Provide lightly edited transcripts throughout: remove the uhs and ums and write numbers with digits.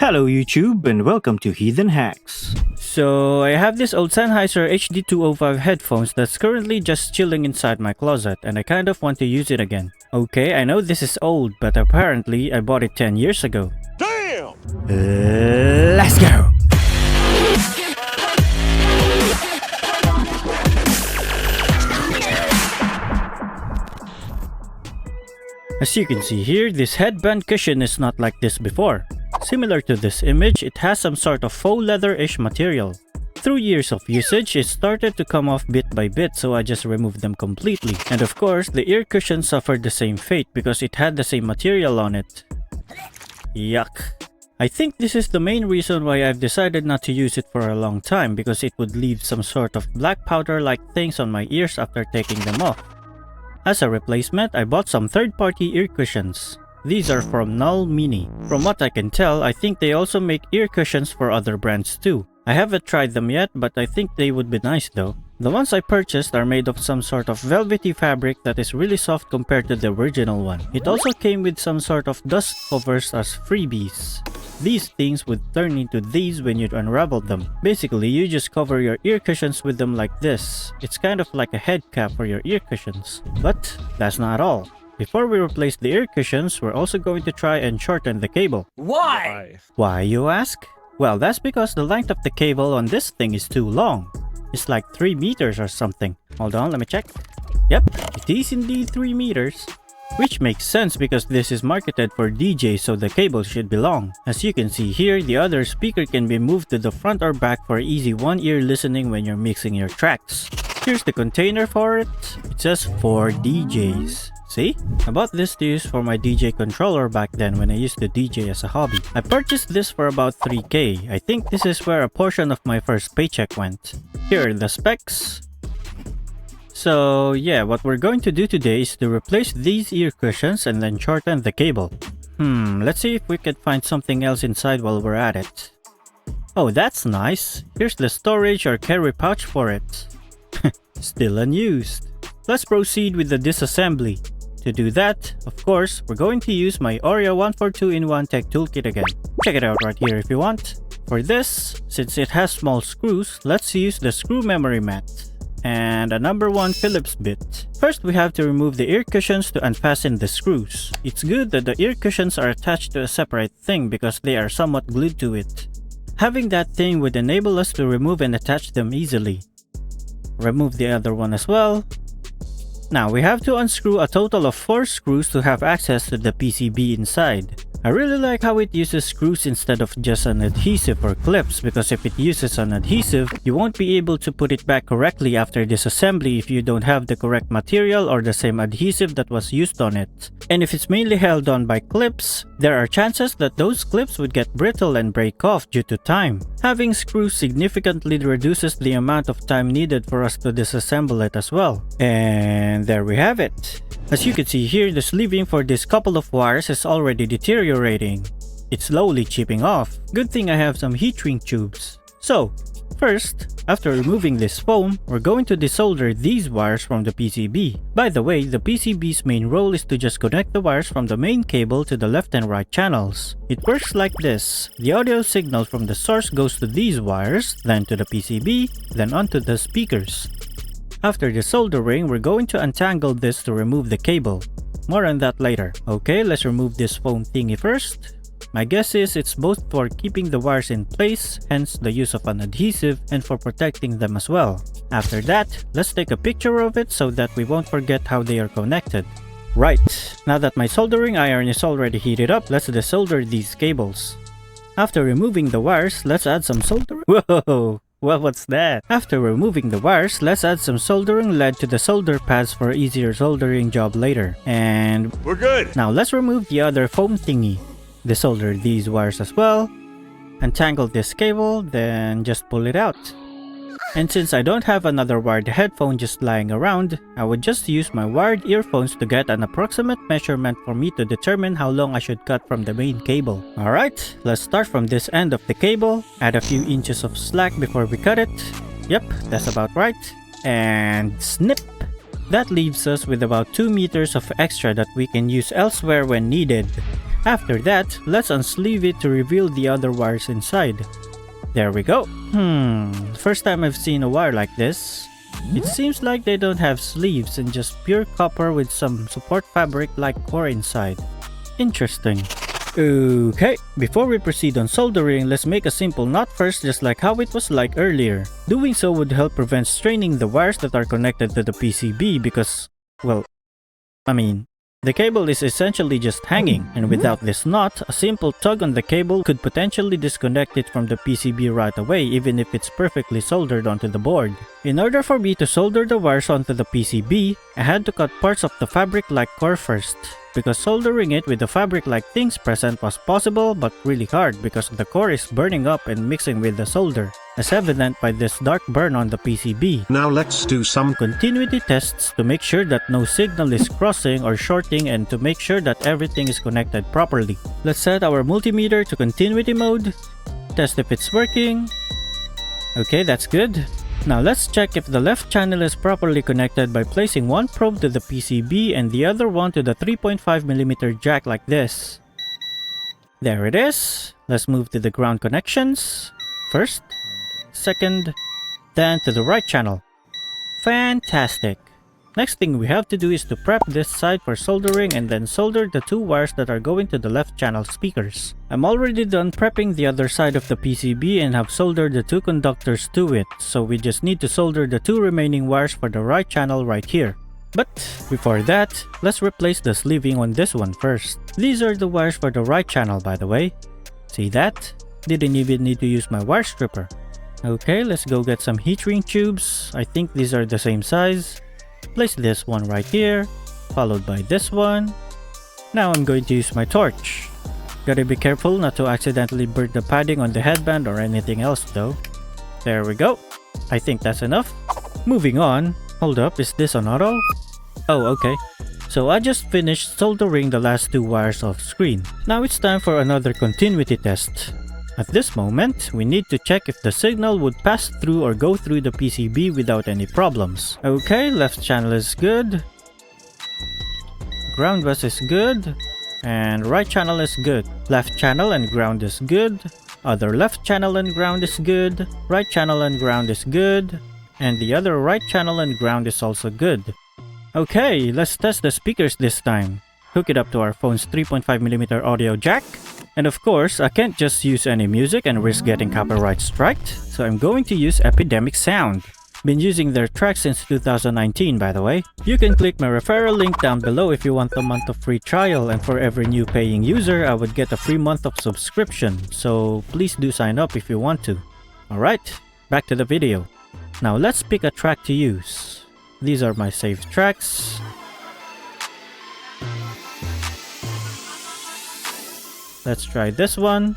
Hello YouTube and welcome to Heathen Hacks. So I have this old Sennheiser HD-205 headphones that's currently just chilling inside my closet and I kind of want to use it again. Okay, I know this is old, but apparently I bought it 10 years ago. Damn! Let's go! As you can see here, this headband cushion is not like this before. Similar to this image, it has some sort of faux leather-ish material. Through years of usage, it started to come off bit by bit, so I just removed them completely. And of course, the ear cushion suffered the same fate because it had the same material on it. Yuck. I think this is the main reason why I've decided not to use it for a long time, because it would leave some sort of black powder-like things on my ears after taking them off. As a replacement, I bought some third-party ear cushions. These are from Null Mini. From what I can tell, I think they also make ear cushions for other brands too. I haven't tried them yet, but I think they would be nice though. The ones I purchased are made of some sort of velvety fabric that is really soft compared to the original one. It also came with some sort of dust covers as freebies. These things would turn into these when you unravel them. Basically, you just cover your ear cushions with them like this. It's kind of like a head cap for your ear cushions. But that's not all. Before we replace the ear cushions, we're also going to try and shorten the cable. Why? Why, you ask? Well, that's because the length of the cable on this thing is too long. It's like 3 meters or something. Hold on, let me check. Yep, it is indeed 3 meters. Which makes sense because this is marketed for DJs, so the cable should be long. As you can see here, the other speaker can be moved to the front or back for easy one-ear listening when you're mixing your tracks. Here's the container for it. It says for DJs. See? I bought this to use for my DJ controller back then when I used to DJ as a hobby. I purchased this for about 3K. I think this is where a portion of my first paycheck went. Here are the specs. So yeah, what we're going to do today is to replace these ear cushions and then shorten the cable. Let's see if we can find something else inside while we're at it. Oh, that's nice. Here's the storage or carry pouch for it. Still unused. Let's proceed with the disassembly. To do that, of course, we're going to use my Oreo 142-in-1 Tech Toolkit again. Check it out right here if you want. For this, since it has small screws, let's use the screw memory mat and a number 1 Phillips bit. First, we have to remove the ear cushions to unfasten the screws. It's good that the ear cushions are attached to a separate thing because they are somewhat glued to it. Having that thing would enable us to remove and attach them easily. Remove the other one as well. Now we have to unscrew a total of 4 screws to have access to the PCB inside. I really like how it uses screws instead of just an adhesive or clips, because if it uses an adhesive, you won't be able to put it back correctly after disassembly if you don't have the correct material or the same adhesive that was used on it. And if it's mainly held on by clips, there are chances that those clips would get brittle and break off due to time. Having screws significantly reduces the amount of time needed for us to disassemble it as well. And there we have it. As you can see here, the sleeving for this couple of wires is already deteriorating. It's slowly chipping off. Good thing I have some heat shrink tubes. So, first, after removing this foam, we're going to desolder these wires from the PCB. By the way, the PCB's main role is to just connect the wires from the main cable to the left and right channels. It works like this. The audio signal from the source goes to these wires, then to the PCB, then onto the speakers. After desoldering, we're going to untangle this to remove the cable. More on that later. Okay, let's remove this foam thingy first. My guess is it's both for keeping the wires in place, hence the use of an adhesive, and for protecting them as well. After that, let's take a picture of it so that we won't forget how they are connected. Right, now that my soldering iron is already heated up, let's desolder these cables. After removing the wires, let's add some soldering. Whoa! Well, what's that? After removing the wires, let's add some soldering lead to the solder pads for easier soldering job later. And We're good! now let's remove the other foam thingy. Desolder these wires as well. Untangle this cable, then just pull it out. And since I don't have another wired headphone just lying around, I would just use my wired earphones to get an approximate measurement for me to determine how long I should cut from the main cable. Alright, let's start from this end of the cable, add a few inches of slack before we cut it. Yep, that's about right. And snip! That leaves us with about 2 meters of extra that we can use elsewhere when needed. After that, let's unsleeve it to reveal the other wires inside. There we go. First time I've seen a wire like this. It seems like they don't have sleeves and just pure copper with some support fabric like core inside. Interesting. Okay, before we proceed on soldering, let's make a simple knot first, just like how it was like earlier. Doing so would help prevent straining the wires that are connected to the PCB because, well, the cable is essentially just hanging, and without this knot, a simple tug on the cable could potentially disconnect it from the PCB right away even if it's perfectly soldered onto the board. In order for me to solder the wires onto the PCB, I had to cut parts of the fabric-like core first, because soldering it with the fabric-like things present was possible but really hard because the core is burning up and mixing with the solder, as evident by this dark burn on the PCB. Now let's do some continuity tests to make sure that no signal is crossing or shorting and to make sure that everything is connected properly. Let's set our multimeter to continuity mode, test if it's working. Okay, that's good. Now let's check if the left channel is properly connected by placing one probe to the PCB and the other one to the 3.5mm jack like this. There it is. Let's move to the ground connections. First, second, then to the right channel. Fantastic! Next thing we have to do is to prep this side for soldering and then solder the two wires that are going to the left channel speakers. I'm already done prepping the other side of the PCB and have soldered the two conductors to it, so we just need to solder the two remaining wires for the right channel right here. But before that, let's replace the sleeving on this one first. These are the wires for the right channel, by the way. See that? Didn't even need to use my wire stripper. Okay, let's go get some heat shrink tubes. I think these are the same size. Place this one right here, followed by this one. Now I'm going to use my torch. Gotta be careful not to accidentally burn the padding on the headband or anything else though. There we go. I think that's enough. Moving on. Hold up, is this on auto? Oh, okay. So I just finished soldering the last two wires off screen. Now it's time for another continuity test. At this moment, we need to check if the signal would pass through or go through the PCB without any problems. Okay, left channel is good. Ground bus is good. And right channel is good. Left channel and ground is good. Other left channel and ground is good. Right channel and ground is good. And the other right channel and ground is also good. Okay, let's test the speakers this time. Hook it up to our phone's 3.5mm audio jack. And of course, I can't just use any music and risk getting copyright striked, so I'm going to use Epidemic Sound. Been using their tracks since 2019, by the way. You can click my referral link down below if you want a month of free trial, and for every new paying user, I would get a free month of subscription, so please do sign up if you want to. Alright, back to the video. Now let's pick a track to use. These are my saved tracks. Let's try this one.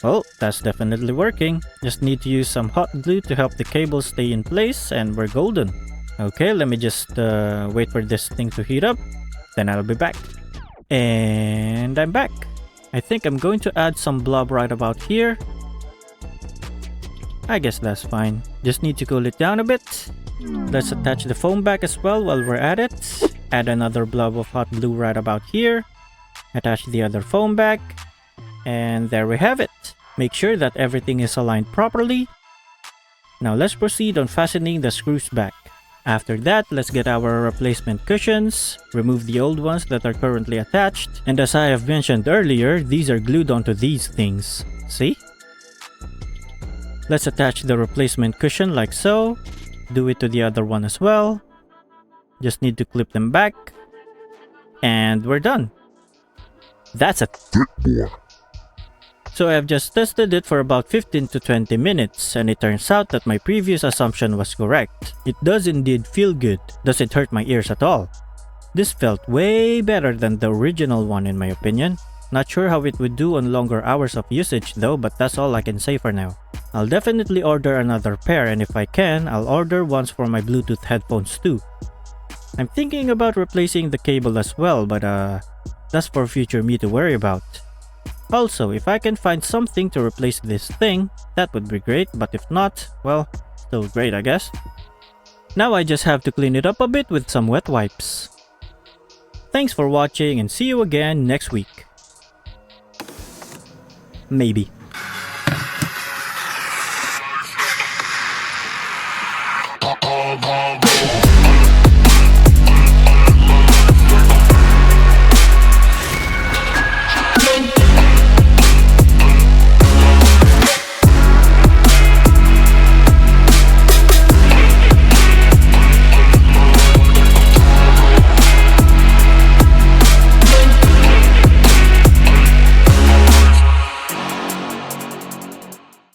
Oh, that's definitely working. Just need to use some hot glue to help the cable stay in place and we're golden. Okay, let me just wait for this thing to heat up. Then I'll be back. And I'm back. I think I'm going to add some blob right about here. I guess that's fine. Just need to cool it down a bit. Let's attach the foam back as well while we're at it. Add another blob of hot glue right about here. Attach the other foam back. And there we have it. Make sure that everything is aligned properly. Now let's proceed on fastening the screws back. After that, let's get our replacement cushions, remove the old ones that are currently attached, and as I have mentioned earlier, these are glued onto these things. See? Let's attach the replacement cushion like so. Do it to the other one as well. Just need to clip them back. And we're done. That's a thick boy. So I have just tested it for about 15 to 20 minutes and it turns out that my previous assumption was correct. It does indeed feel good. Doesn't hurt my ears at all. This felt way better than the original one in my opinion. Not sure how it would do on longer hours of usage though, but that's all I can say for now. I'll definitely order another pair and if I can, I'll order ones for my Bluetooth headphones too. I'm thinking about replacing the cable as well, but That's for future me to worry about. Also, if I can find something to replace this thing, that would be great, but if not, well, still great I guess. Now I just have to clean it up a bit with some wet wipes. Thanks for watching and see you again next week. Maybe.